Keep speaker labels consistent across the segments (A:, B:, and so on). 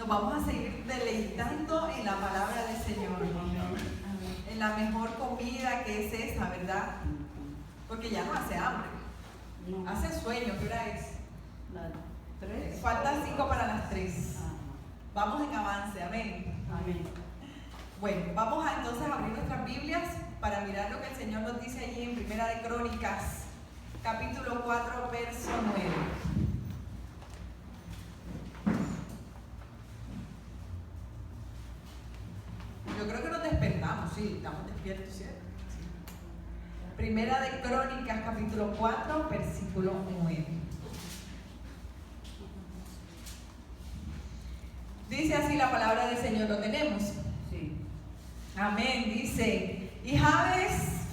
A: nos vamos a seguir deleitando en la palabra del Señor. En la mejor comida que es esa, ¿verdad? Porque ya no hace hambre, hace sueño. ¿Qué hora es?
B: Las 3.
A: Faltan 5 para las 3. Vamos en avance, amén.
B: Amén.
A: Bueno, vamos entonces a abrir nuestras Biblias para mirar lo que el Señor nos dice allí en Primera de Crónicas, capítulo 4, verso 9. Yo creo que nos despertamos, sí, estamos despiertos, ¿cierto? Primera de Crónicas, capítulo 4, versículo 9. Dice así la palabra del Señor, ¿lo tenemos?
B: Sí.
A: Amén, dice, y Jabes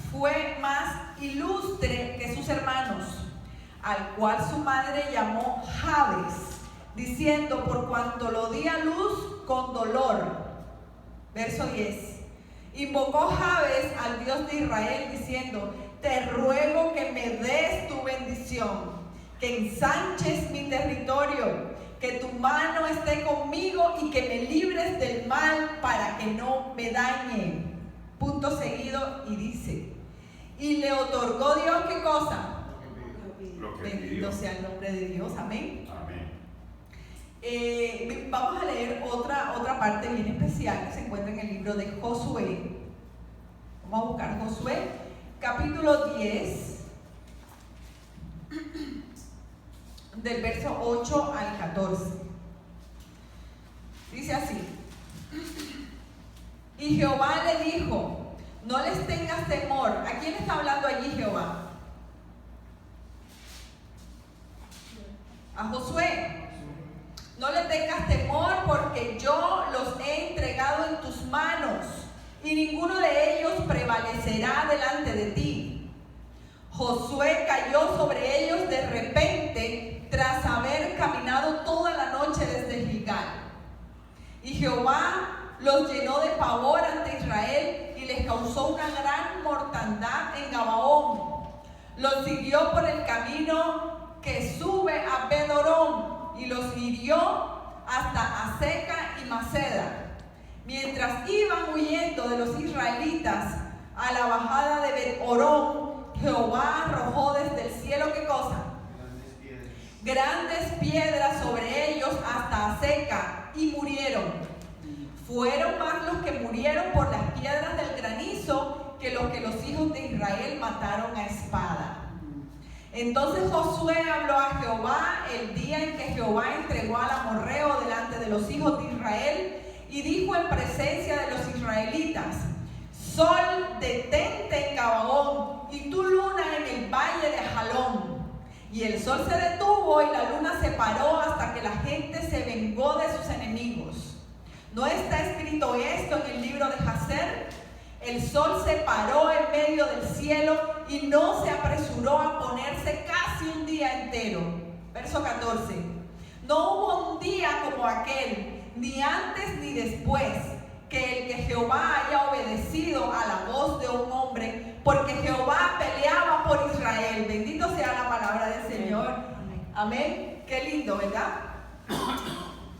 A: fue más ilustre que sus hermanos, al cual su madre llamó Jabes, diciendo, por cuanto lo di a luz con dolor. Verso 10. Invocó Jabes al Dios de Israel, diciendo, te ruego que me des tu bendición, que ensanches mi territorio, que tu mano esté conmigo y que me libres del mal para que no me dañe. Punto seguido y dice, y le otorgó Dios, ¿qué cosa? Bendito sea el nombre de Dios, amén. Vamos a leer otra parte bien especial que se encuentra en el libro de Josué. Vamos a buscar Josué, capítulo 10, del verso 8 al 14. Dice así, y Jehová le dijo, no les tengas temor. ¿A quién está hablando allí Jehová? A Josué. No le tengas temor, porque yo los he entregado en tus manos, y ninguno de ellos prevalecerá delante de ti. Josué cayó sobre ellos de repente, tras haber caminado toda la noche desde Gilgal. Y Jehová los llenó de pavor ante Israel, y les causó una gran mortandad en Gabaón. Los siguió por el camino que sube a Bedorón, y los hirió hasta Azeca y Maceda. Mientras iban huyendo de los israelitas a la bajada de Bet-Orón, Jehová arrojó desde el cielo, ¿qué cosa? Grandes piedras sobre ellos hasta Azeca, y murieron. Fueron más los que murieron por las piedras del granizo que los hijos de Israel mataron a espada. Entonces Josué habló a Jehová el día en que Jehová entregó al amorreo delante de los hijos de Israel, y dijo en presencia de los israelitas, sol, detente en Gabaón, y tu luna en el valle de Jalón. Y el sol se detuvo y la luna se paró hasta que la gente se vengó de sus enemigos. ¿No está escrito esto en el libro de Jacer? El sol se paró en medio del cielo y no se apresuró a ponerse casi un día entero. Verso 14. No hubo un día como aquel, ni antes ni después, que el que Jehová haya obedecido a la voz de un hombre, porque Jehová peleaba por Israel. Bendito sea la palabra del Señor. Amén. Qué lindo, ¿verdad?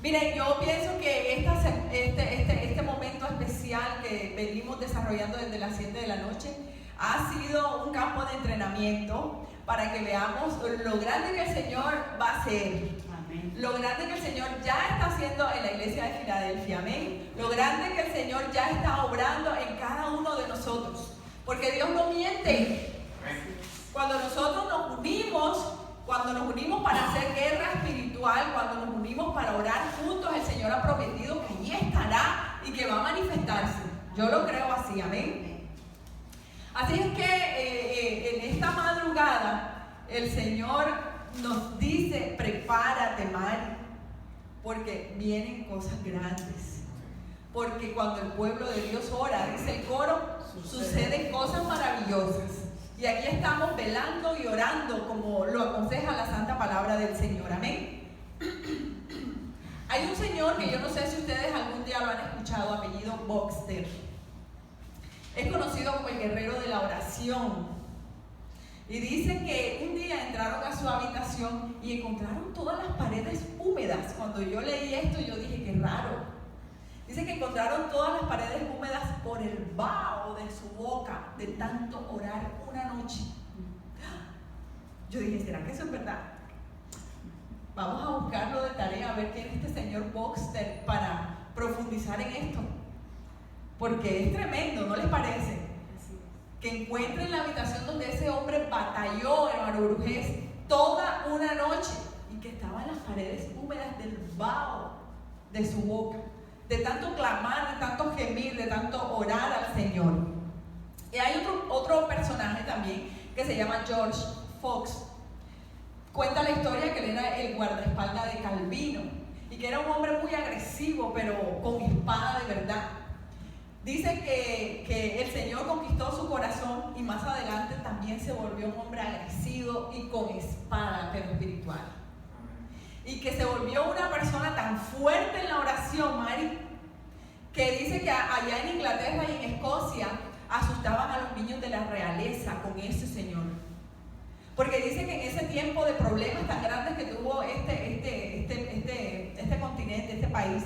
A: Miren, yo pienso que este momento especial que venimos desarrollando desde las 7 de la noche ha sido un campo de entrenamiento para que veamos lo grande que el Señor va a hacer. Amén. Lo grande que el Señor ya está haciendo en la iglesia de Filadelfia. Amén. Lo grande que el Señor ya está obrando en cada uno de nosotros. Porque Dios no miente. Cuando nosotros nos unimos, para hacer guerra espiritual, cuando nos unimos para orar juntos, el Señor ha prometido que allí estará y que va a manifestarse. Yo lo creo así, amén. Así es que en esta madrugada el Señor nos dice, prepárate, Mari, porque vienen cosas grandes. Porque cuando el pueblo de Dios ora, dice el coro, suceden cosas maravillosas. Y aquí estamos velando y orando como lo aconseja la santa palabra del Señor. Amén. Hay un señor que yo no sé si ustedes algún día lo han escuchado, apellido Boxster. Es conocido como el guerrero de la oración. Y dice que un día entraron a su habitación y encontraron todas las paredes húmedas. Cuando yo leí esto, yo dije, qué raro. Dice que encontraron todas las paredes húmedas por el vaho de su boca, de tanto orar una noche. Yo dije, ¿será que eso es verdad? Vamos a buscarlo de tarea, a ver quién es este señor Boxster para profundizar en esto. Porque es tremendo, ¿no les parece? Que encuentren la habitación donde ese hombre batalló, hermano Brujés, toda una noche, y que estaban las paredes húmedas del vaho de su boca, de tanto clamar, de tanto gemir, de tanto orar al Señor. Y hay otro personaje también que se llama George Fox. Cuenta la historia que él era el guardaespaldas de Calvino y que era un hombre muy agresivo, pero con espada de verdad. Dice que el Señor conquistó su corazón y más adelante también se volvió un hombre agresivo y con espada, pero espiritual. Y que se volvió una persona tan fuerte en la oración, Mari, que dice que allá en Inglaterra y en Escocia asustaban a los niños de la realeza con ese señor. Porque dice que en ese tiempo de problemas tan grandes que tuvo este continente, este país,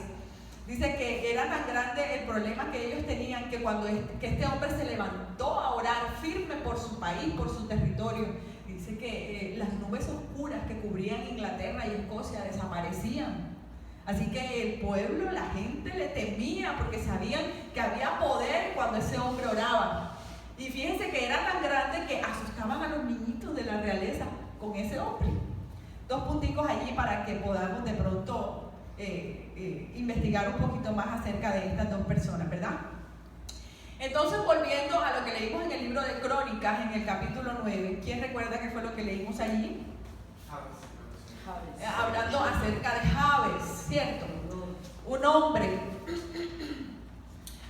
A: dice que era tan grande el problema que ellos tenían que cuando este hombre se levantó a orar firme por su país, por su territorio, dice que las nubes oscuras que cubrían Inglaterra y Escocia desaparecían. Así que el pueblo, la gente le temía porque sabían que había poder cuando ese hombre oraba. Y fíjense que era tan grande que asustaban a los niñitos de la realeza con ese hombre. 2 punticos allí para que podamos de pronto investigar un poquito más acerca de estas 2 personas, ¿verdad? Entonces, volviendo a lo que leímos en el libro de Crónicas, en el capítulo 9, ¿quién recuerda qué fue lo que leímos allí?
B: Jabes.
A: Hablando acerca de Jabes, ¿cierto? Un hombre.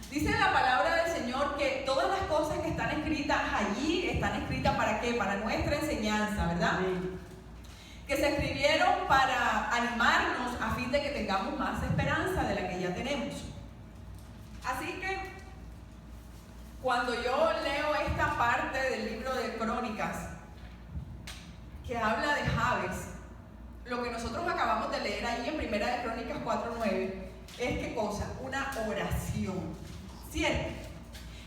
A: Dice la palabra del Señor que todas las cosas que están escritas allí están escritas ¿para qué? Para nuestra enseñanza, ¿verdad?
B: Amén.
A: Que se escribieron para animarnos a fin de que tengamos más esperanza de la que ya tenemos. Así que cuando yo leo esta parte del libro de Crónicas que habla de Jabes, lo que nosotros acabamos de leer ahí en Primera de Crónicas 4:9 es ¿qué cosa? Una oración, ¿cierto?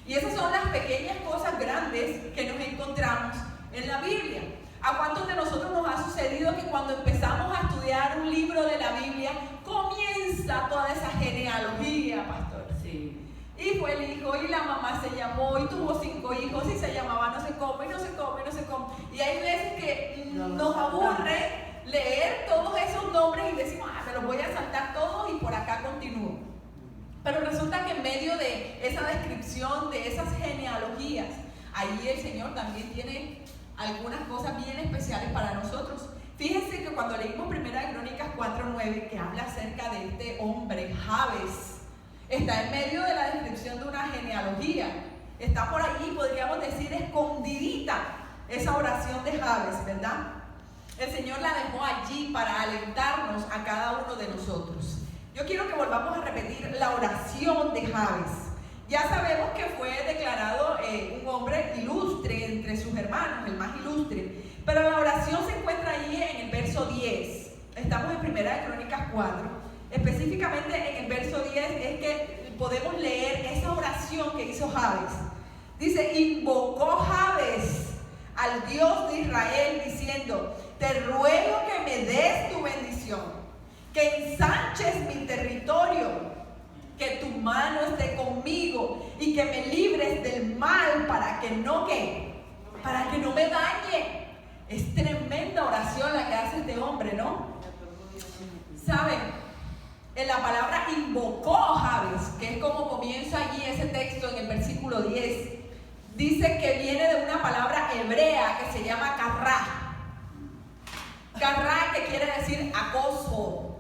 A: Y esas son las pequeñas cosas grandes que nos encontramos en la Biblia. ¿A cuántos de nosotros nos ha sucedido que cuando empezamos a estudiar un libro de la Biblia comienza toda esa genealogía, pastor?
B: Sí.
A: Y fue el hijo, y la mamá se llamó, y tuvo 5 hijos, y se llamaba no sé cómo, y no sé cómo, y no sé cómo. Y hay veces que nos aburre leer todos esos nombres y decimos, me los voy a saltar todos y por acá continúo. Pero resulta que en medio de esa descripción, de esas genealogías, ahí el Señor también tiene algunas cosas bien especiales para nosotros. Fíjense que cuando leímos Primera de Crónicas 4:9, que habla acerca de este hombre, Jabes, está en medio de la descripción de una genealogía. Está por allí, podríamos decir, escondidita esa oración de Jabes, ¿verdad? El Señor la dejó allí para alentarnos a cada uno de nosotros. Yo quiero que volvamos a repetir la oración de Jabes. Ya sabemos que fue declarado un hombre ilustre entre sus hermanos, el más ilustre. Pero la oración se encuentra ahí en el verso 10. Estamos en Primera de Crónicas 4. Específicamente en el verso 10 es que podemos leer esa oración que hizo Jabes. Dice, invocó Jabes al Dios de Israel diciendo, te ruego que me des tu bendición, que ensanches mi territorio, que tu mano esté conmigo y que me libres del mal para que no me dañe. Es tremenda oración la que hace este hombre, ¿no? ¿Saben? En la palabra invocó Jabes, que es como comienza allí ese texto en el versículo 10, dice que viene de una palabra hebrea que se llama karrá. Karrá, que quiere decir acoso.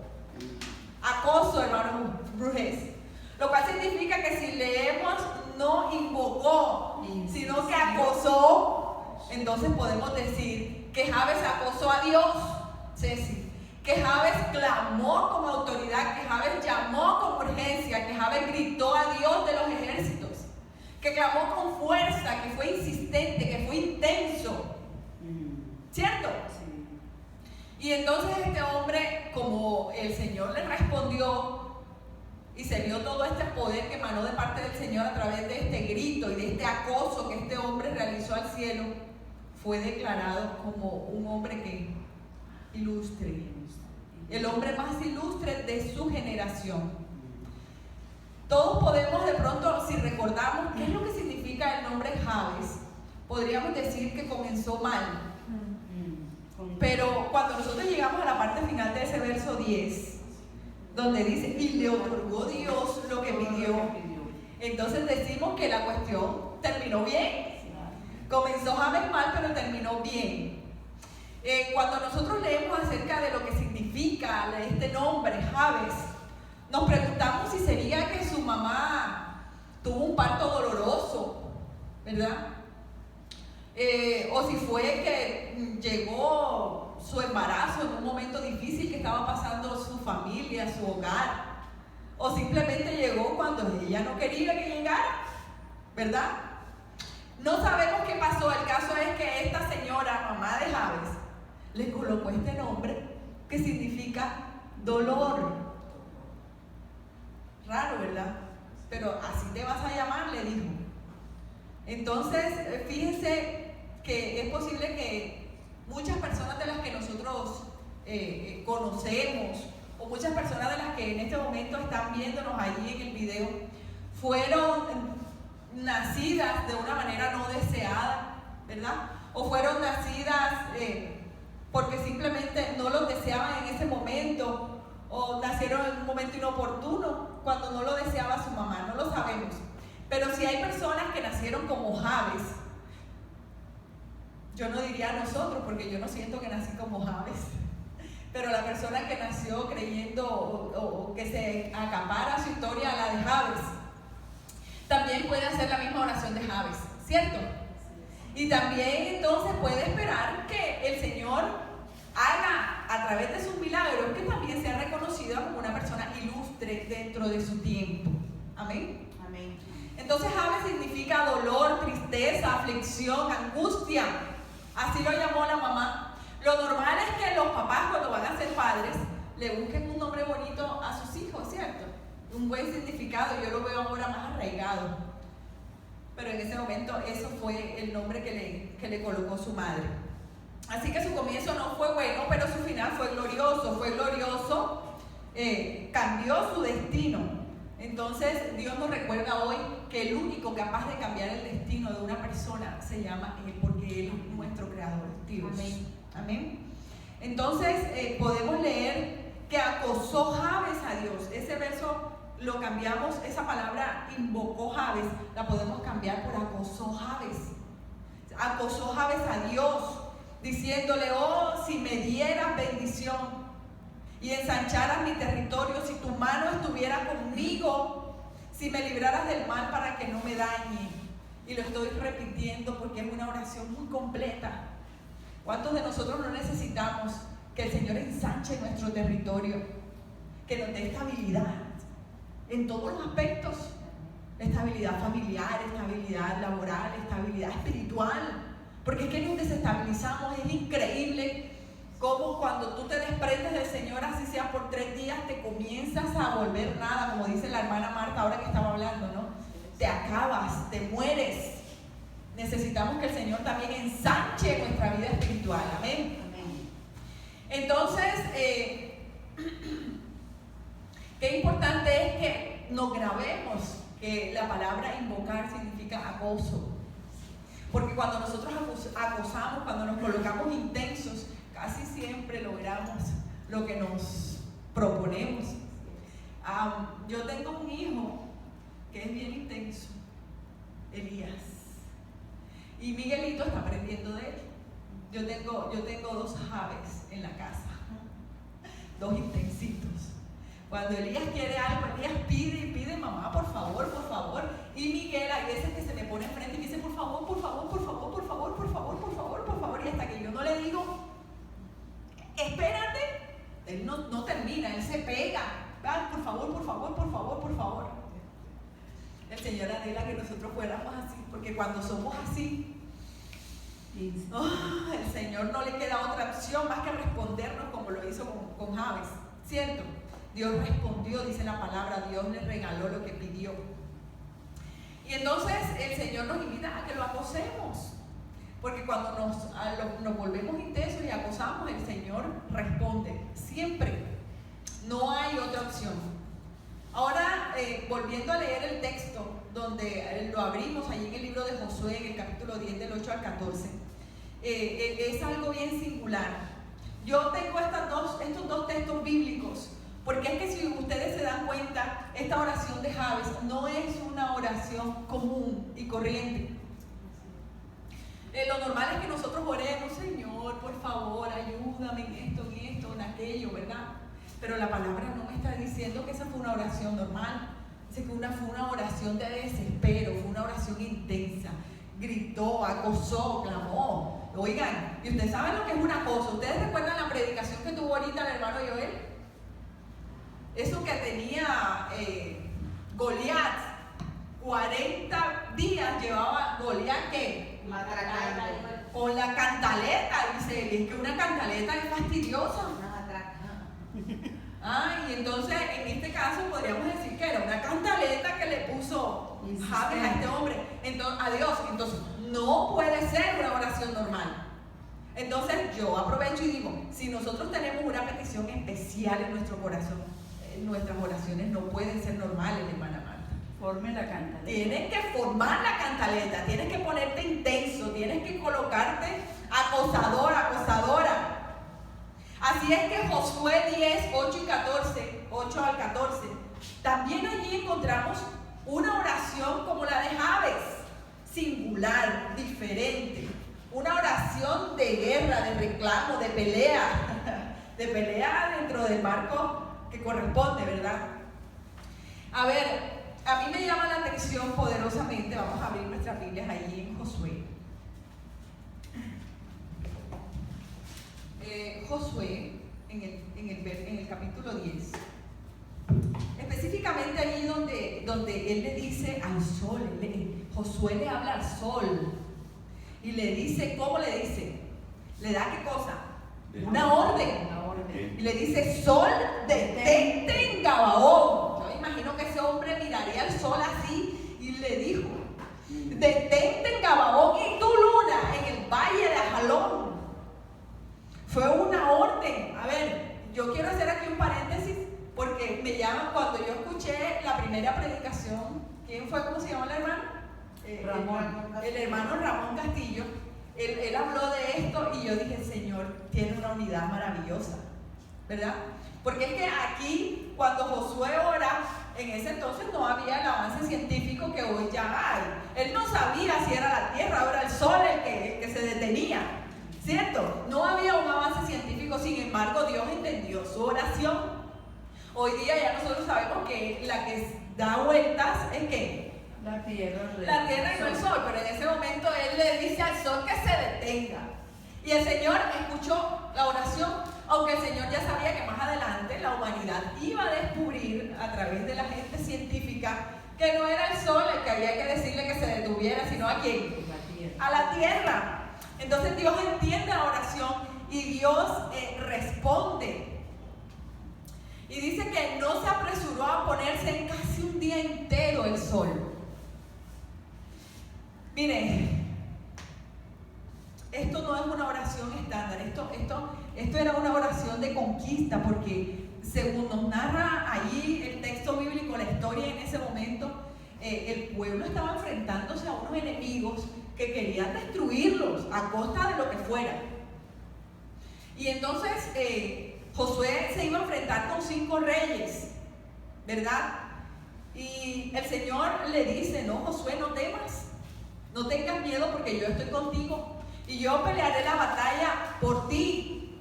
A: Acoso, hermano Brujés. Lo cual significa que si leemos no invocó, sino que acosó, entonces podemos decir que Jabes acosó a Dios, Ceci. Que Jabes clamó como autoridad, que Jabes llamó con urgencia, que Jabes gritó a Dios de los ejércitos, que clamó con fuerza, que fue insistente, que fue intenso. ¿Cierto? Sí. Y entonces este hombre, como el Señor le respondió, y se vio todo este poder que emanó de parte del Señor a través de este grito y de este acoso que este hombre realizó al cielo, fue declarado como un hombre que ilustre, el hombre más ilustre de su generación. Todos podemos de pronto, si recordamos qué es lo que significa el nombre Jabes, podríamos decir que comenzó mal. Pero cuando nosotros llegamos a la parte final de ese verso 10, donde dice, y le otorgó Dios lo que pidió, entonces decimos que la cuestión terminó bien. Comenzó Jabes mal, pero terminó bien. Cuando nosotros leemos acerca de lo que significa este nombre, Jabes, nos preguntamos si sería que su mamá tuvo un parto doloroso, ¿verdad? O si fue que llegó su embarazo en un momento difícil que estaba pasando su familia, su hogar, o simplemente llegó cuando ella no quería que llegara, ¿verdad? No sabemos qué pasó. El caso es que esta señora, mamá de Jabes, le colocó este nombre que significa dolor. Raro, ¿verdad? Pero así te vas a llamar, le dijo. Entonces, fíjense que es posible que muchas personas de las que nosotros conocemos, o muchas personas de las que en este momento están viéndonos allí en el video, fueron nacidas de una manera no deseada, ¿verdad? O fueron nacidas porque simplemente no lo deseaban en ese momento, o nacieron en un momento inoportuno cuando no lo deseaba su mamá, no lo sabemos. Pero si hay personas que nacieron como Jabes, yo no diría nosotros, porque yo no siento que nací como Jabes, pero la persona que nació creyendo o que se acapara su historia a la de Jabes, también puede hacer la misma oración de Jabes, ¿cierto? Y también entonces puede esperar que el Señor haga a través de sus milagros que también sea reconocida como una persona ilustre dentro de su tiempo. Amén.
B: Amén.
A: Entonces Jabes significa dolor, tristeza, aflicción, angustia. Así lo llamó la mamá. Lo normal es que los papás, cuando van a ser padres, le busquen un nombre bonito a sus hijos, ¿cierto? Un buen significado. Yo lo veo ahora más arraigado. Pero en ese momento eso fue el nombre que le colocó su madre. Así que su comienzo no fue bueno, pero su final fue glorioso. Fue glorioso, cambió su destino. Entonces Dios nos recuerda hoy que el único capaz de cambiar el destino de una persona se llama Él, porque Él es nuestro creador, Dios. Amén. Amén. Entonces podemos leer que acosó Jabes a Dios. Ese verso lo cambiamos, esa palabra invocó Jabes, la podemos cambiar por acosó Jabes. Acosó Jabes a Dios, diciéndole, oh, si me dieras bendición y ensancharas mi territorio, si tu mano estuviera conmigo, si me libraras del mal para que no me dañe. Y lo estoy repitiendo porque es una oración muy completa. ¿Cuántos de nosotros no necesitamos que el Señor ensanche nuestro territorio? Que nos dé estabilidad en todos los aspectos. Estabilidad familiar, estabilidad laboral, estabilidad espiritual. Porque es que nos desestabilizamos. Es increíble cómo cuando tú te desprendes del Señor, así sea por 3 días, te comienzas a volver nada, como dice la hermana Marta ahora que estaba hablando, ¿no? Te acabas, te mueres. Necesitamos que el Señor también ensanche nuestra vida espiritual. Amén.
B: Amén.
A: Entonces, qué importante es que nos grabemos que la palabra invocar significa acoso. Porque cuando nosotros acosamos, cuando nos colocamos intensos, casi siempre logramos lo que nos proponemos. Yo tengo un hijo que es bien intenso, Elías, y Miguelito está aprendiendo de él. Yo tengo 2 Jabes en la casa, 2 intensitos. Cuando Elías quiere algo, Elías pide y pide, mamá, por favor, por favor. Y Miguel, hay veces que se me pone enfrente y me dice, por favor, por favor, por favor, por favor, por favor, por favor, por favor. Y hasta que yo no le digo, espérate, él no termina, él se pega. Por favor, por favor, por favor, por favor. El Señor anhela que nosotros fuéramos así, porque cuando somos así, el Señor no le queda otra opción más que respondernos como lo hizo con Jabes, ¿cierto? Dios respondió, dice la palabra, Dios le regaló lo que pidió. Y entonces el Señor nos invita a que lo acosemos, porque cuando nos volvemos intensos y acosamos, el Señor responde, siempre, no hay otra opción. Ahora, volviendo a leer el texto, donde lo abrimos allí en el libro de Josué, en el capítulo 10, del 8 al 14, es algo bien singular. Yo tengo estos dos textos bíblicos, porque es que si ustedes se dan cuenta, esta oración de Jabes no es una oración común y corriente. Lo normal es que nosotros oremos, Señor, por favor, ayúdame en esto, en aquello, ¿verdad? Pero la palabra no me está diciendo que esa fue una oración normal. Dice que fue una oración de desespero, fue una oración intensa. Gritó, acosó, clamó. Oigan, y ustedes saben lo que es un acoso. ¿Ustedes recuerdan la predicación que tuvo ahorita el hermano Joel? Eso que tenía Goliat. 40 días llevaba Goliat, ¿qué? Con la cantaleta, dice él. Es que una cantaleta es fastidiosa. Y entonces en este caso podríamos decir que era una cantaleta que le puso Jabes a este hombre. Entonces, a Dios. Entonces, no puede ser una oración normal. Entonces, yo aprovecho y digo: si nosotros tenemos una petición especial en nuestro corazón, nuestras oraciones no pueden ser normales, hermana Marta.
B: Forme la cantaleta.
A: Tienes que formar la cantaleta, tienes que ponerte intenso, tienes que colocarte acosadora. Así es que Josué 10, 8 al 14, también allí encontramos una oración como la de Jabes, singular, diferente, una oración de guerra, de reclamo, de pelea dentro del marco que corresponde, ¿verdad? A ver, a mí me llama la atención poderosamente, vamos a abrir nuestras Biblias allí en Josué. Josué, en el capítulo 10, específicamente allí donde él le dice al sol, Josué le habla al sol y le dice, ¿cómo le dice? Le da ¿qué cosa? Una orden. Y le dice: sol, detente en Gabaón. Yo imagino que ese hombre miraría al sol así y le dijo: detente en Gabaón y tu luna en el valle de Ajalón. Fue una orden. A ver, yo quiero hacer aquí un paréntesis porque me llama, cuando yo escuché la primera predicación, ¿quién fue? ¿Cómo se llama el hermano? El hermano Ramón Castillo. Él habló de esto y yo dije: Señor, tiene una unidad maravillosa, ¿verdad? Porque es que aquí, cuando Josué ora, en ese entonces no había el avance científico que hoy ya hay. Él no sabía si era la tierra o era el sol el que se detenía, ¿cierto? No había un avance científico, sin embargo, Dios entendió su oración. Hoy día ya nosotros sabemos que la que da vueltas es que
B: la tierra
A: y no el sol, pero en ese momento él le dice al sol que se detenga. Y el Señor escuchó la oración, aunque el Señor ya sabía que más adelante la humanidad iba a descubrir a través de la gente científica que no era el sol el que había que decirle que se detuviera, sino a quién, a la tierra. Entonces Dios entiende la oración y Dios responde. Y dice que no se apresuró a ponerse en casi un día entero el sol. Mire, esto no es una oración estándar, esto era una oración de conquista, porque según nos narra allí el texto bíblico, la historia en ese momento, el pueblo estaba enfrentándose a unos enemigos que querían destruirlos a costa de lo que fuera. Y entonces Josué se iba a enfrentar con 5 reyes, ¿verdad? Y el Señor le dice: no, Josué, no temas. No tengas miedo porque yo estoy contigo y yo pelearé la batalla por ti.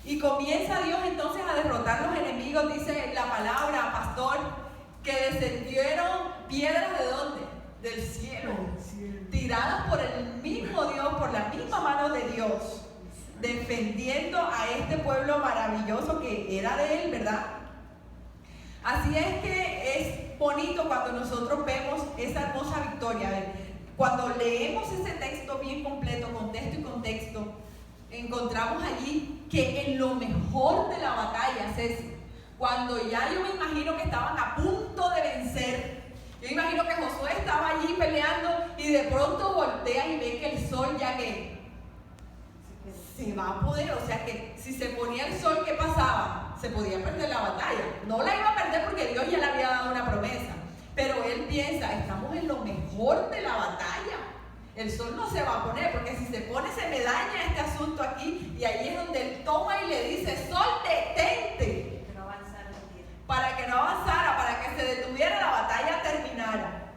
A: Y comienza Dios entonces a derrotar los enemigos. Dice la palabra, pastor, que descendieron piedras ¿de dónde? Del cielo, tiradas por el mismo Dios, por la misma mano de Dios, defendiendo a este pueblo maravilloso que era de él, ¿verdad? Así es que es bonito cuando nosotros vemos esa hermosa victoria. A ver, cuando leemos ese texto bien completo, con texto y contexto, encontramos allí que en lo mejor de la batalla, Ceci, cuando ya yo me imagino que estaban a punto de vencer. Yo imagino que Josué estaba allí peleando y de pronto voltea y ve que el sol ya que se va a poder, o sea que si se ponía el sol, ¿qué pasaba? Se podía perder la batalla. No la iba a perder porque Dios ya le había dado una promesa, pero él piensa, estamos en lo mejor de la batalla. El sol no se va a poner, porque si se pone se me daña este asunto aquí, y ahí es donde él toma y le dice, sol, detente, para que no avanzara, para que se detuviera, la batalla terminara.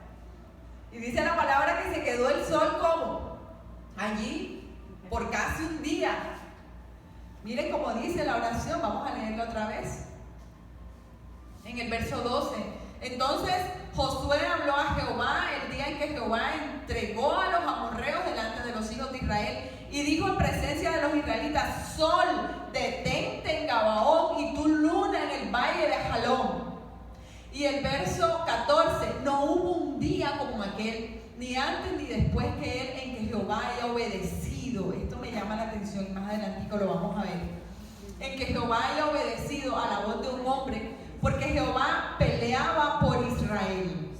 A: Y dice la palabra que se quedó el sol como allí por casi un día. Miren cómo dice la oración, vamos a leerla otra vez. En el verso 12. Entonces Josué habló a Jehová el día en que Jehová entregó a los amorreos delante de los hijos de Israel, y dijo en presencia de los israelitas, sol, detente en Gabaón, y tu luna en el valle de Jalón. Y el verso 14, no hubo un día como aquel, ni antes ni después que él, en que Jehová haya obedecido. Esto me llama la atención y más adelantico lo vamos a ver. En que Jehová haya obedecido a la voz de un hombre, porque Jehová peleaba por Israel.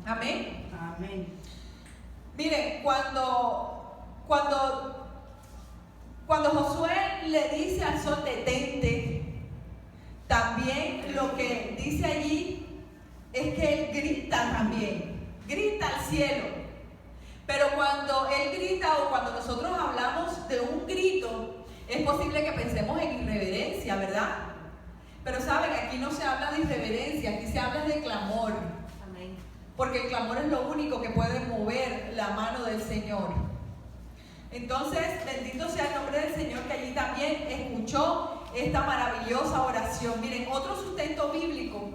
A: Amén.
B: Amén.
A: Miren, cuando Josué le dice al sol detente, también lo que dice allí es que él grita también, grita al cielo. Pero cuando él grita o cuando nosotros hablamos de un grito, es posible que pensemos en irreverencia, ¿verdad? Pero saben, aquí no se habla de irreverencia, aquí se habla de clamor.
B: Amén.
A: Porque el clamor es lo único que puede mover la mano del Señor. Entonces, bendito sea el nombre del Señor, que allí también escuchó esta maravillosa oración. Miren, otro sustento bíblico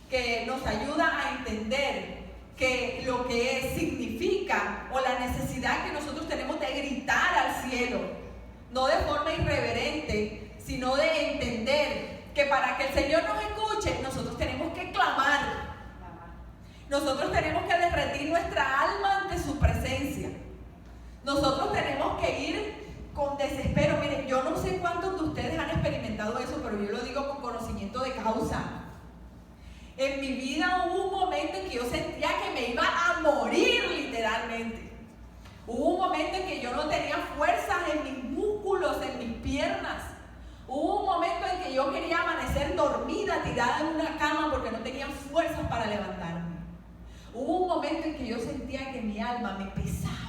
A: que nos ayuda a entender que lo que significa o la necesidad que nosotros tenemos de gritar al cielo, no de forma irreverente, sino de entender que para que el Señor nos escuche, nosotros tenemos que clamar. Nosotros tenemos que derretir nuestra alma ante su presencia. Nosotros tenemos que ir con desespero. Miren, yo no sé cuántos de ustedes han experimentado eso, pero yo lo digo con conocimiento de causa. En mi vida hubo un momento en que yo sentía que me iba a morir literalmente. Hubo un momento en que yo no tenía fuerzas en mis músculos, en mis piernas. Hubo un momento en que yo quería amanecer dormida, tirada en una cama porque no tenía fuerzas para levantarme. Hubo un momento en que yo sentía que mi alma me pesaba.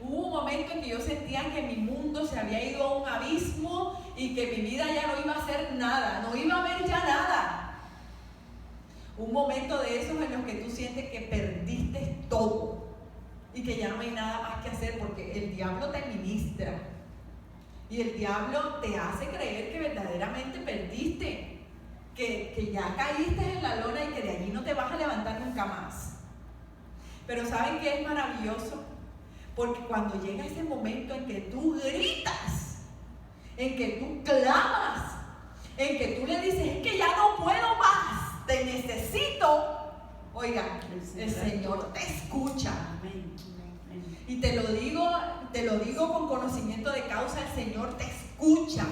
A: Hubo un momento en que yo sentía que mi mundo se había ido a un abismo y que mi vida ya no iba a hacer nada, no iba a haber ya nada. Un momento de esos en los que tú sientes que perdiste todo y que ya no hay nada más que hacer, porque el diablo te ministra y el diablo te hace creer que verdaderamente perdiste, que ya caíste en la lona y que de allí no te vas a levantar nunca más. Pero ¿saben qué es maravilloso? Porque cuando llega ese momento en que tú gritas, en que tú clamas, en que tú le dices, es que ya no puedo más, te necesito, oiga, el Señor te escucha. Y te lo digo con conocimiento de causa, el Señor te escucha.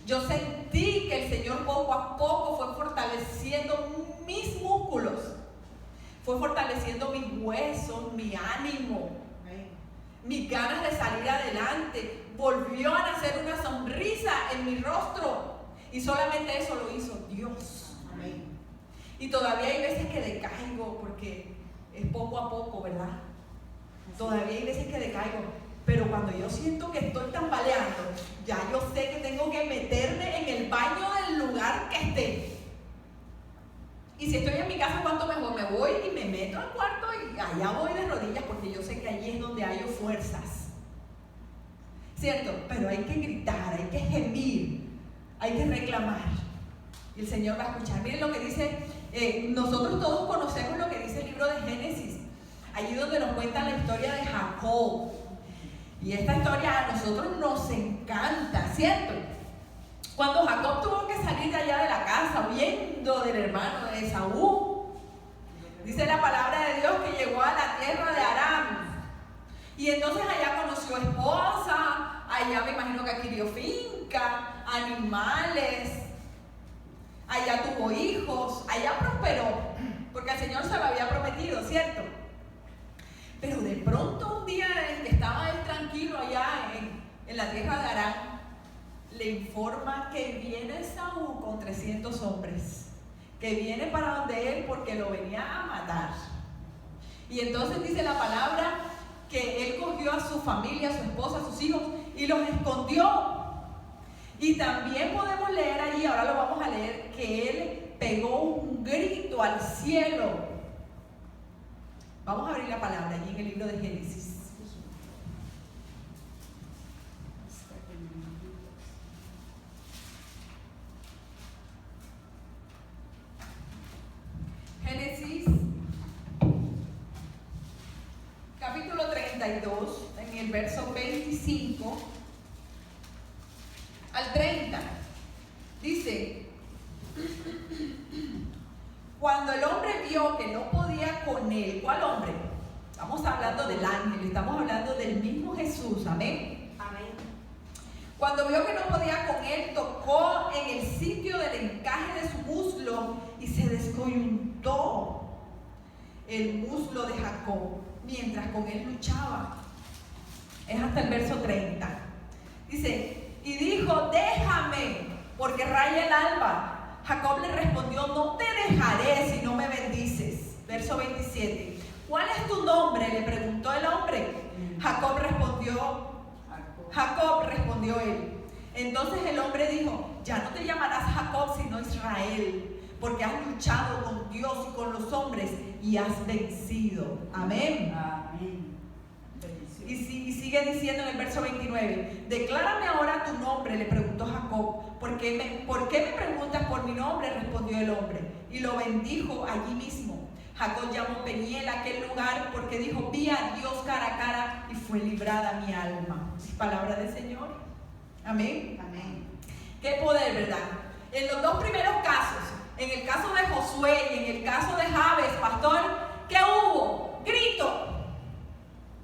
A: Yo sentí que el Señor poco a poco fue fortaleciendo mis músculos, fue fortaleciendo mis huesos, mi ánimo, mis ganas de salir adelante. Volvió a nacer una sonrisa en mi rostro, y solamente eso lo hizo Dios. Amén. Y todavía hay veces que decaigo, porque es poco a poco, ¿verdad? Todavía hay veces que decaigo, pero cuando yo siento que estoy tambaleando, ya yo sé que tengo que meterme en el baño del lugar que esté. Y si estoy en mi casa, ¿cuánto mejor? Me voy y me meto al cuarto y allá voy de rodillas, porque yo sé que allí es donde hay fuerzas, ¿cierto? Pero hay que gritar, hay que gemir, hay que reclamar, y el Señor va a escuchar. Miren lo que dice, nosotros todos conocemos lo que dice el libro de Génesis, allí donde nos cuenta la historia de Jacob. Y esta historia a nosotros nos encanta, ¿cierto? Cuando Jacob tuvo que salir de allá de la casa huyendo del hermano de Esaú, dice la palabra de Dios que llegó a la tierra de Aram. Y entonces allá conoció esposa, allá me imagino que adquirió finca, animales, allá tuvo hijos, allá prosperó, porque el Señor se lo había prometido, ¿cierto? Pero de pronto un día en que estaba él tranquilo allá en la tierra de Harán, le informa que viene Saúl con 300 hombres, que viene para donde él porque lo venía a matar. Y entonces dice la palabra que él cogió a su familia, a su esposa, a sus hijos y los escondió. Y también podemos leer allí, ahora lo vamos a leer, que él pegó un grito al cielo. Vamos a abrir la palabra allí en el libro de Génesis. Génesis, capítulo 32, en el verso 25 al 30. Dice: cuando el hombre vio que no podía con él, ¿cuál hombre? Estamos hablando del ángel, estamos hablando del mismo Jesús, amén.
C: Amén.
A: Cuando vio que no podía con él, tocó en el sitio del encaje de su muslo y se descoyuntó el muslo de Jacob mientras con él luchaba. Es hasta el verso 30. Dice: y dijo, déjame, porque raya el alba. Jacob le respondió, no te dejaré si no me bendices. Verso 27. ¿Cuál es tu nombre?, le preguntó el hombre. Jacob respondió él. Entonces el hombre dijo, ya no te llamarás Jacob sino Israel, porque has luchado con Dios y con los hombres y has vencido. Amén.
B: Amén.
A: Y sigue diciendo en el verso 29, declárame ahora tu nombre, le preguntó Jacob. ¿Por qué me preguntas por mi nombre?, respondió el hombre, y lo bendijo allí mismo. Jacob llamó Peniel a aquel lugar porque dijo, vi a Dios cara a cara y fue librada mi alma. Palabra del Señor. Amén.
C: Amén.
A: Qué poder, ¿verdad? En los dos primeros casos, en el caso de Josué y en el caso de Jabes, pastor, ¿qué hubo? Grito.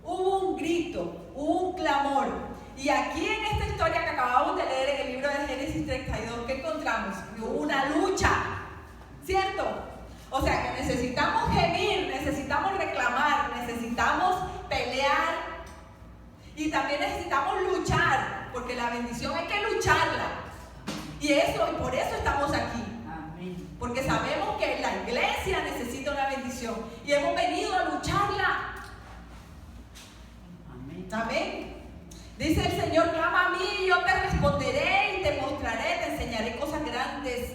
A: Hubo un grito, hubo un clamor. Y aquí en esta historia que acabamos de leer en el libro de Génesis 32, ¿qué encontramos? Que hubo una lucha, ¿cierto? O sea que necesitamos gemir, necesitamos reclamar, necesitamos pelear y también necesitamos luchar, porque la bendición hay que lucharla. Y por eso estamos aquí.
B: Amén.
A: Porque sabemos que la iglesia necesita una bendición y hemos venido a lucharla. Amén. Dice el Señor, clama a mí y yo te responderé y te mostraré, te enseñaré cosas grandes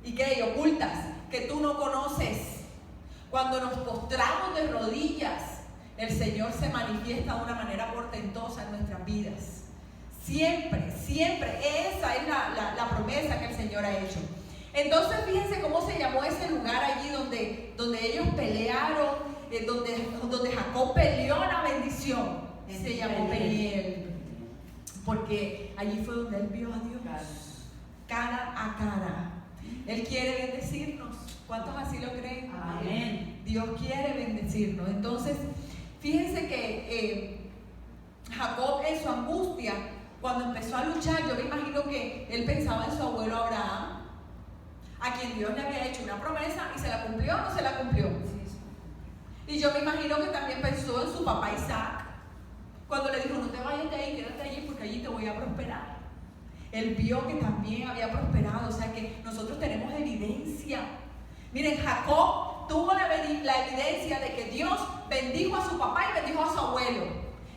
A: y ocultas que tú no conoces. Cuando nos postramos de rodillas, el Señor se manifiesta de una manera portentosa en nuestras vidas. Siempre, siempre. Esa es la promesa que el Señor ha hecho. Entonces fíjense cómo se llamó ese lugar allí donde ellos pelearon, donde Jacob peleó la bendición. Se llamó Peniel, porque allí fue donde él vio a Dios cara a cara. Él quiere bendecirnos. ¿Cuántos así lo creen?
B: Amén.
A: Dios quiere bendecirnos. Entonces, fíjense que Jacob en su angustia, cuando empezó a luchar, yo me imagino que él pensaba en su abuelo Abraham, a quien Dios le había hecho una promesa y se la cumplió o no se la cumplió. Y yo me imagino que también pensó en su papá Isaac, cuando le dijo, no te vayas de ahí, quédate allí porque allí te voy a prosperar. Él vio que también había prosperado, o sea que nosotros tenemos evidencia. Miren, Jacob tuvo la evidencia de que Dios bendijo a su papá y bendijo a su abuelo,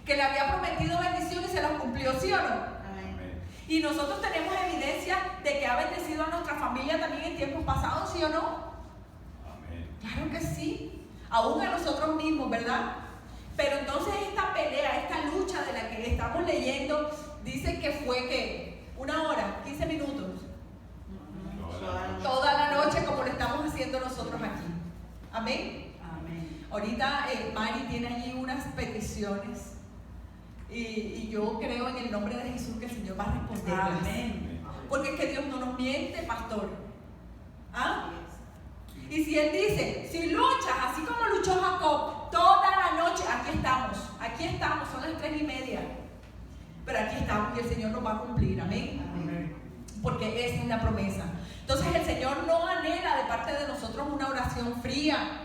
A: que le había prometido bendición y se lo cumplió, ¿sí o no?
C: Amén.
A: Y nosotros tenemos evidencia de que ha bendecido a nuestra familia también en tiempos pasados, ¿sí o no?
D: Amén.
A: Claro que sí, aún a nosotros mismos, ¿verdad? Pero entonces esta pelea, esta lucha de la que estamos leyendo, dice que fue que 1 hora, 15 minutos, toda la noche, como lo estamos haciendo nosotros aquí. Amén.
B: Amén.
A: Ahorita Mari tiene allí unas peticiones y yo creo en el nombre de Jesús que el Señor va a responderlas.
B: Amén.
A: Porque es que Dios no nos miente, pastor. ¿Ah? Y si Él dice, si luchas así como luchó Jacob toda la noche, aquí estamos, son las 3:30. Pero aquí estamos y el Señor nos va a cumplir, amén.
B: Amén.
A: porque esa es la promesa. Entonces el Señor no anhela de parte de nosotros una oración fría.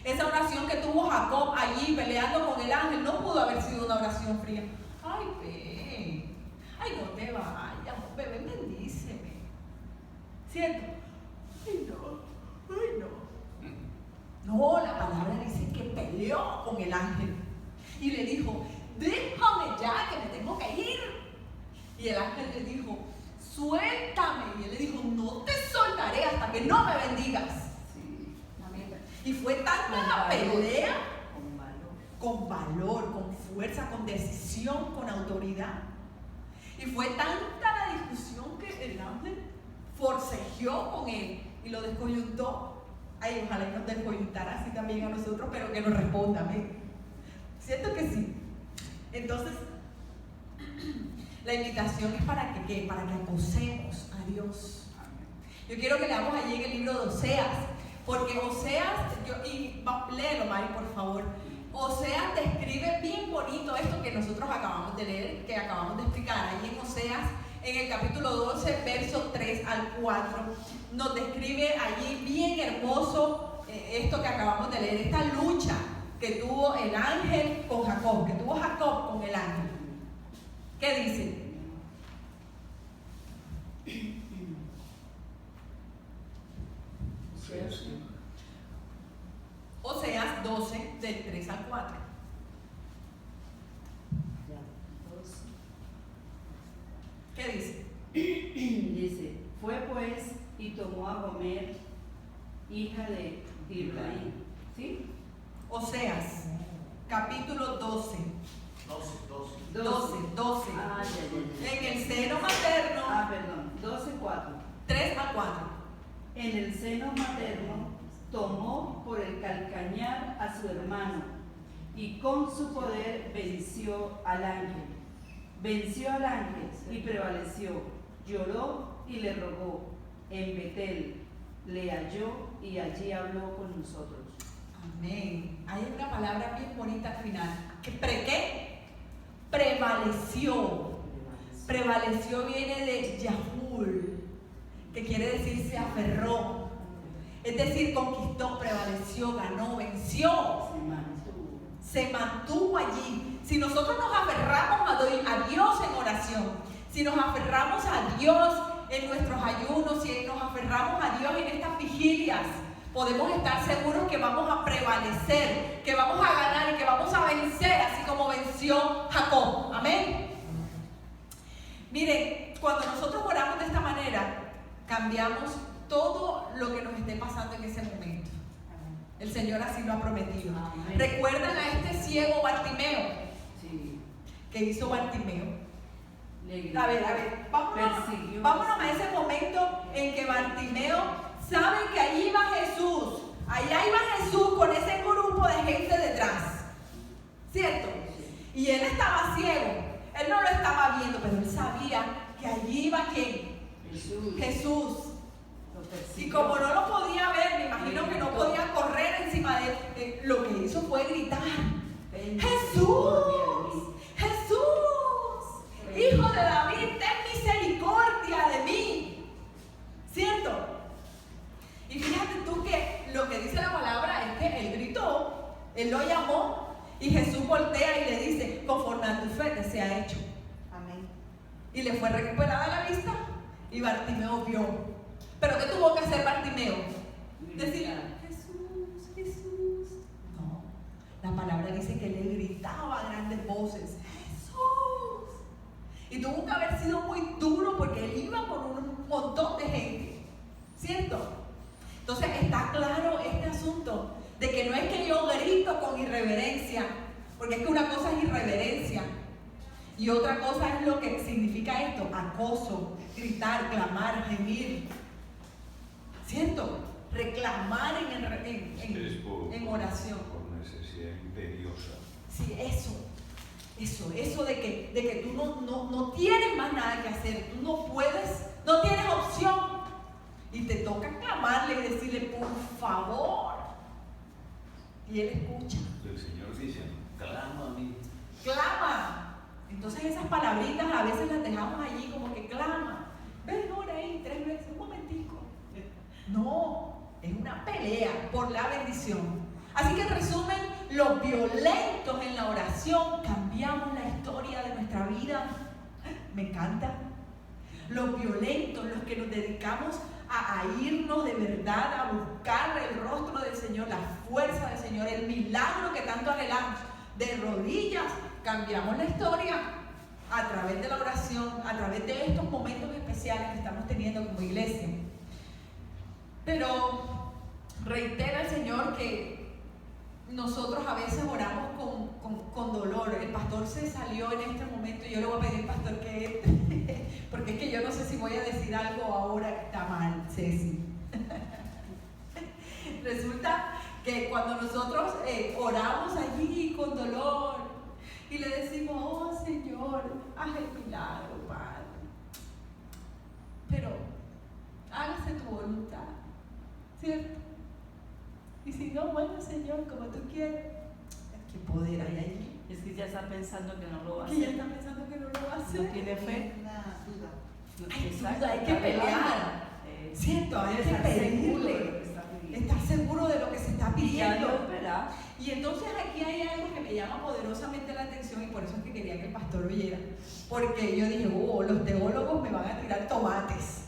A: Esa oración que tuvo Jacob allí peleando con el ángel no pudo haber sido una oración fría. Ay, ven, ay, no te vayas, bebé, bendíceme. ¿Cierto? Ay, no, ay, no. No, la palabra dice que peleó con el ángel y le dijo, déjame ya que me tengo que ir. Y el ángel le dijo, suéltame. Y él le dijo, no te soltaré hasta que no me bendigas.
B: Sí.
A: Y fue tanta la pelea,
B: Con valor.
A: con valor, con fuerza, con decisión, con autoridad. Y fue tanta la discusión que el ángel forcejeó con él y lo descoyuntó. Ay, ojalá que nos descoyuntara así también a nosotros, pero que nos responda, amén. ¿Cierto que sí? Entonces, la invitación es para que ¿qué? Para que acosemos a Dios. Yo quiero que leamos allí en el libro de Oseas, porque Oseas, léelo, Mari, por favor. Oseas describe bien bonito esto que nosotros acabamos de leer, que acabamos de explicar. Allí en Oseas, en el capítulo 12, versos 3 al 4, nos describe allí bien hermoso esto que acabamos de leer, esta lucha que tuvo el ángel con Jacob, que tuvo Jacob con el ángel. ¿Qué dice? Oseas 12, del 3 al 4. ¿Qué dice?
B: Dice, fue pues y tomó a Gomer, hija de Diblaim. ¿Sí?
A: Oseas, capítulo 12. 12.
B: Ah, ya.
A: En el seno materno.
B: Ah, perdón. 12:4.
A: 3 al 4.
B: En el seno materno tomó por el calcañar a su hermano y con su poder venció al ángel. Venció al ángel y prevaleció. Lloró y le rogó. En Betel le halló y allí habló con nosotros.
A: Amén. Hay una palabra bien bonita al final. ¿Qué? Prevaleció. Prevaleció viene de Yahul, que quiere decir se aferró. Es decir, conquistó, prevaleció, ganó, venció. Se mantuvo allí. Si nosotros nos aferramos a Dios en oración, si nos aferramos a Dios en nuestros ayunos, si nos aferramos a Dios en estas vigilias, podemos estar seguros que vamos a prevalecer, que vamos a ganar y que vamos a vencer, así como venció Jacob. Amén. Miren, cuando nosotros oramos de esta manera, cambiamos todo lo que nos esté pasando en ese momento. El Señor así lo ha prometido.
B: Amén.
A: ¿Recuerdan a este ciego Bartimeo?
B: Sí.
A: ¿Qué hizo Bartimeo?
B: Le
A: A ver, vámonos a ese momento en que Bartimeo sabe que allí iba Jesús. Allá iba Jesús con ese grupo de gente detrás. ¿Cierto? Y él estaba ciego. Él no lo estaba viendo, pero él sabía que allí iba ¿quién? Jesús. Y como no lo podía ver, me imagino que no podía correr encima de él, lo que hizo fue gritar: ¡Jesús! ¡Jesús! ¡Hijo de David, ten misericordia de mí! ¿Cierto? Y fíjate tú que lo que dice la palabra es que él gritó, él lo llamó, y Jesús voltea y le dice: conforme a tu fe te sea hecho. Amén. Y le fue recuperada la vista y Bartimeo vio. ¿Pero qué tuvo que hacer Bartimeo? Decir: Jesús, Jesús. No, la palabra dice que le gritaba a grandes voces: Jesús. Y tuvo que haber sido muy duro porque él iba con un montón de gente, ¿cierto? Entonces está claro este asunto de que no es que yo grito con irreverencia, porque es que una cosa es irreverencia y otra cosa es lo que significa esto: acoso, gritar, clamar, gemir, ¿cierto? Reclamar en oración.
C: Por necesidad imperiosa.
A: Sí, eso de que tú no tienes más nada que hacer, tú no puedes, no tienes opción y te toca clamarle y decirle: por favor. Y él escucha.
C: El Señor dice: clama a mí.
A: Clama. Entonces esas palabritas a veces las dejamos allí como que clama. ven, ora ahí 3 veces, un momentico. No, es una pelea por la bendición. Así que en resumen, los violentos en la oración cambiamos la historia de nuestra vida. Me encanta. Los violentos, los que nos dedicamos a irnos de verdad, a buscar el rostro del Señor, la fuerza del Señor, el milagro que tanto anhelamos. De rodillas cambiamos la historia a través de la oración, a través de estos momentos especiales que estamos teniendo como iglesia. Pero reitera el Señor que nosotros a veces oramos con dolor. El pastor se salió en este momento y yo le voy a pedir al pastor que entre, porque es que yo no sé si voy a decir algo ahora que está mal, Ceci. Resulta que cuando nosotros oramos allí con dolor y le decimos, oh Señor, haz el milagro, Padre, pero hágase tu voluntad, ¿cierto? Y si no, bueno, Señor, como tú quieres. ¿Qué poder hay allí?
B: Es que ya está pensando que no lo va a
A: Que ya
B: hacer.
A: está pensando que no lo va a hacer.
B: No tiene fe.
A: Hay
B: Exacto,
A: duda, hay que
B: está
A: pelear. ¿Cierto? Hay que
B: estar seguro de lo
A: pedirle.
B: que está pidiendo.
A: Estar seguro de lo que se está
B: Ya
A: pidiendo.
B: Dios verá.
A: Y entonces aquí hay algo que me llama poderosamente la atención y por eso es que quería que el pastor oyera. Porque yo dije, oh, los teólogos me van a tirar tomates.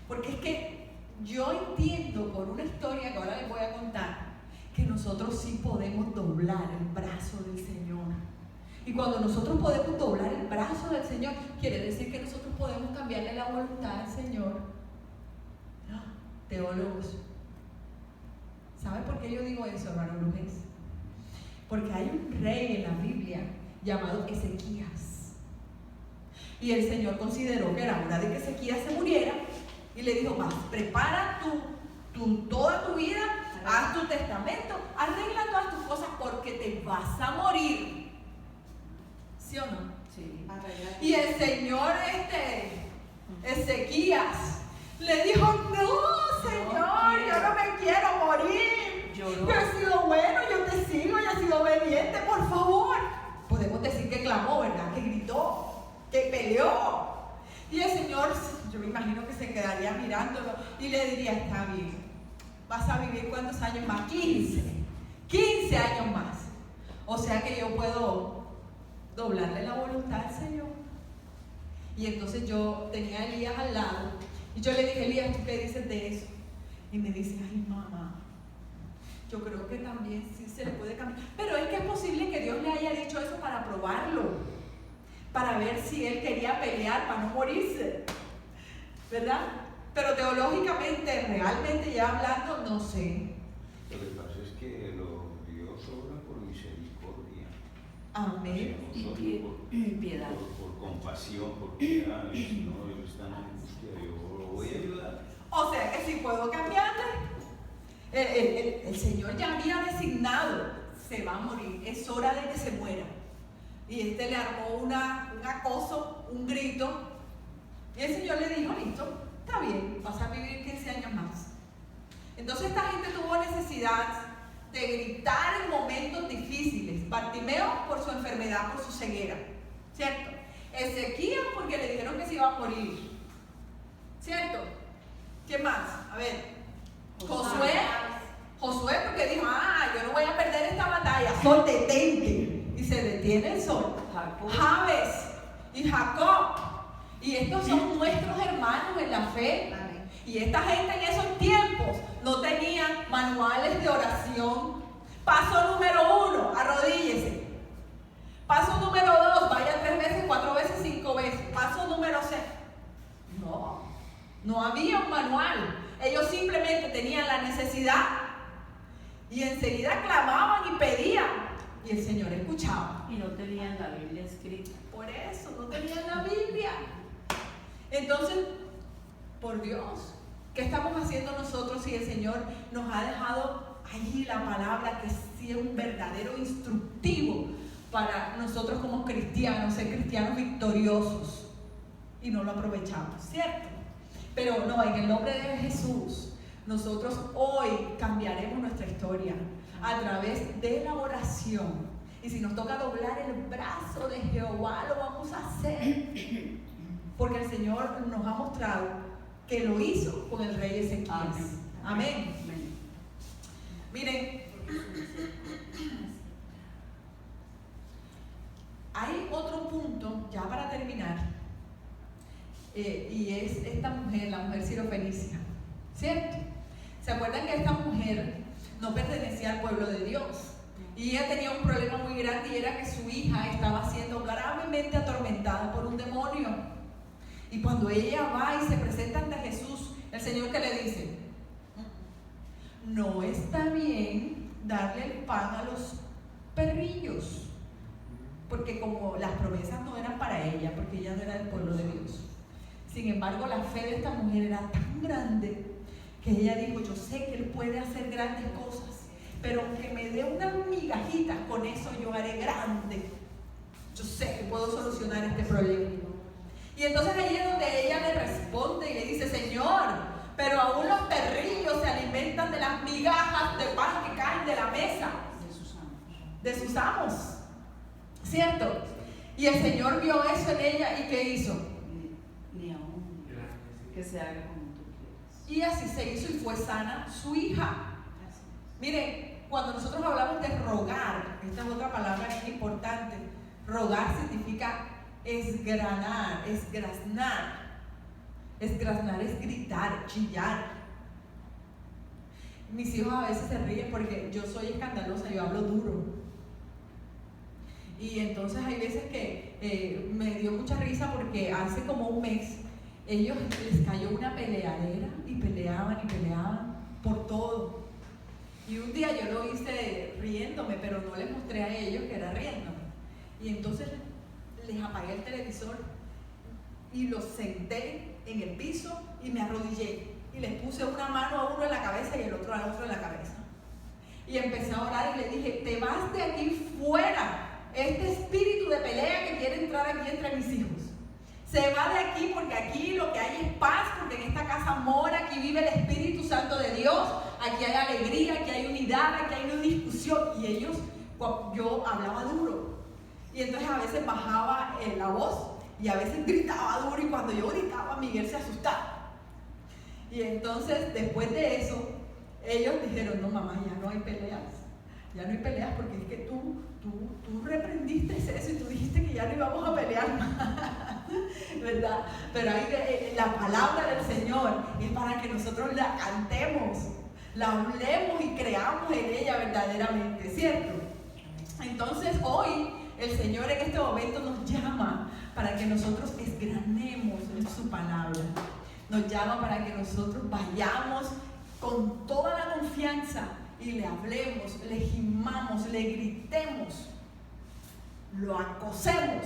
A: Porque es que yo entiendo por una historia que ahora les voy a contar que nosotros sí podemos doblar el brazo del Señor. Y cuando nosotros podemos doblar el brazo del Señor, quiere decir que nosotros podemos cambiarle la voluntad al Señor. Teólogos, ¿sabe por qué yo digo eso, hermano Luis? Porque hay un rey en la Biblia llamado Ezequías. Y el Señor consideró que era hora de que Ezequías se muriera y le dijo, vas, prepara toda tu vida, haz tu testamento, arregla todas tus cosas porque te vas a morir. ¿Sí o no?
B: Sí.
A: Y el Señor Ezequías le dijo, no, Señor, yo no me quiero morir.
B: Lloró.
A: Yo he sido bueno, yo te sigo, yo he sido obediente, por favor. Podemos decir que clamó, ¿verdad? Que gritó, que peleó. Y el Señor, yo me imagino que se quedaría mirándolo y le diría, está bien, vas a vivir ¿cuántos años más? 15 años más. O sea que yo puedo doblarle la voluntad al Señor. Y entonces yo tenía a Elías al lado y yo le dije, Elías, ¿tú qué dices de eso? Y me dice, ay mamá, yo creo que también sí se le puede cambiar. Pero es que es posible que Dios le haya dicho eso para probarlo, para ver si él quería pelear para no morirse, ¿verdad? Pero teológicamente, realmente ya hablando, no sé.
C: Lo que pasa es que Dios obra por misericordia.
A: Amén.
C: Y
B: piedad.
C: Por compasión, por piedad. Y si no, Él está en angustia, yo lo voy a ayudar.
A: O sea que si puedo cambiarle. El Señor ya había designado, se va a morir, es hora de que se muera. Y le armó un acoso, un grito. Y el Señor le dijo, listo, está bien, vas a vivir 15 años más. Entonces esta gente tuvo necesidad de gritar en momentos difíciles. Bartimeo por su enfermedad, por su ceguera, ¿cierto? Ezequías porque le dijeron que se iba a morir, ¿cierto? ¿Quién más? A ver, Josué porque dijo, yo no voy a perder esta batalla, sol detente. Y se detiene el sol. Jabes y Jacob. Y estos son nuestros hermanos en la fe. Y esta gente en esos tiempos no tenían manuales de oración. Paso número 1, arrodíllese. Paso número 2, vaya 3 veces, 4 veces, 5 veces. Paso número 6. No había un manual. Ellos simplemente tenían la necesidad y enseguida clamaban y pedían. Y el Señor escuchaba.
B: Y no tenían la Biblia escrita.
A: Por eso, no tenían la Biblia. Entonces, por Dios, ¿qué estamos haciendo nosotros si el Señor nos ha dejado allí la palabra que sí es un verdadero instructivo para nosotros como cristianos, ser cristianos victoriosos? Y no lo aprovechamos, ¿cierto? Pero no, en el nombre de Jesús, nosotros hoy cambiaremos nuestra historia a través de la oración. Y si nos toca doblar el brazo de Jehová, lo vamos a hacer. porque el Señor nos ha mostrado que lo hizo con el rey Ezequías. Amén.
B: Amén.
A: Miren, hay otro punto, ya para terminar, y es esta mujer, la mujer sirofenicia, ¿cierto? ¿Se acuerdan que esta mujer no pertenecía al pueblo de Dios? Y ella tenía un problema muy grande, y era que su hija estaba siendo gravemente atormentada por un demonio. Y cuando ella va y se presenta ante Jesús, el Señor, ¿qué le dice? No está bien darle el pan a los perrillos, porque como las promesas no eran para ella, porque ella no era del pueblo de Dios. Sin embargo, la fe de esta mujer era tan grande que ella dijo: yo sé que Él puede hacer grandes cosas, pero aunque me dé una migajita, con eso yo haré grande. Yo sé que puedo solucionar este problema. Y entonces ahí es donde ella le responde y le dice: Señor, pero aún los perrillos se alimentan de las migajas de pan que caen de la mesa de sus amos, ¿cierto? Y el Señor vio eso en ella, y ¿qué hizo?
B: Ni aún que se haga como tú quieres.
A: Y así se hizo, y fue sana su hija. Miren, cuando nosotros hablamos de rogar, esta es otra palabra que es importante. Rogar significa esgranar, esgraznar. Esgraznar es gritar, chillar. Mis hijos a veces se ríen porque yo soy escandalosa, yo hablo duro. Y entonces hay veces que me dio mucha risa porque hace como un mes ellos les cayó una peleadera y peleaban por todo. Y un día yo lo hice riéndome, pero no les mostré a ellos que era riéndome. Y entonces les apagué el televisor y los senté en el piso y me arrodillé. Y les puse una mano a uno en la cabeza y el otro al otro en la cabeza. Y empecé a orar y le dije: te vas de aquí fuera. Este espíritu de pelea que quiere entrar aquí entre mis hijos se va de aquí, porque aquí lo que hay es paz, porque en esta casa mora, aquí vive el Espíritu Santo de Dios, aquí hay alegría, aquí hay unidad, aquí hay una discusión. Y ellos, yo hablaba duro, y entonces a veces bajaba la voz y a veces gritaba duro, y cuando yo gritaba Miguel se asustaba. Y entonces después de eso ellos dijeron: no, mamá, ya no hay peleas, porque es que tú reprendiste eso y tú dijiste que ya no íbamos a pelear más, ¿verdad? Pero ahí la palabra del Señor es para que nosotros la cantemos, la hablemos y creamos en ella verdaderamente, ¿cierto? Entonces hoy el Señor en este momento nos llama para que nosotros esgranemos en su palabra. Nos llama para que nosotros vayamos con toda la confianza y le hablemos, le gimamos, le gritemos, lo acosemos,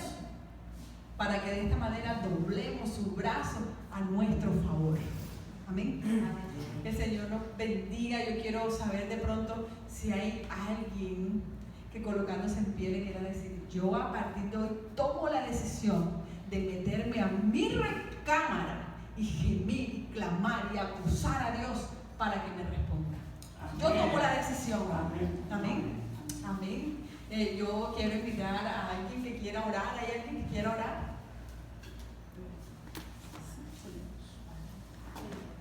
A: para que de esta manera doblemos su brazo a nuestro favor. Amén. Que el Señor nos bendiga. Yo quiero saber de pronto si hay alguien que, colocándose en pie, le quiera decir: yo a partir de hoy tomo la decisión de meterme a mi recámara y gemir y clamar y acusar a Dios para que me responda. Yo tomo la decisión. Amén. Amén. Yo quiero invitar a alguien que quiera orar. ¿Hay alguien que quiera orar?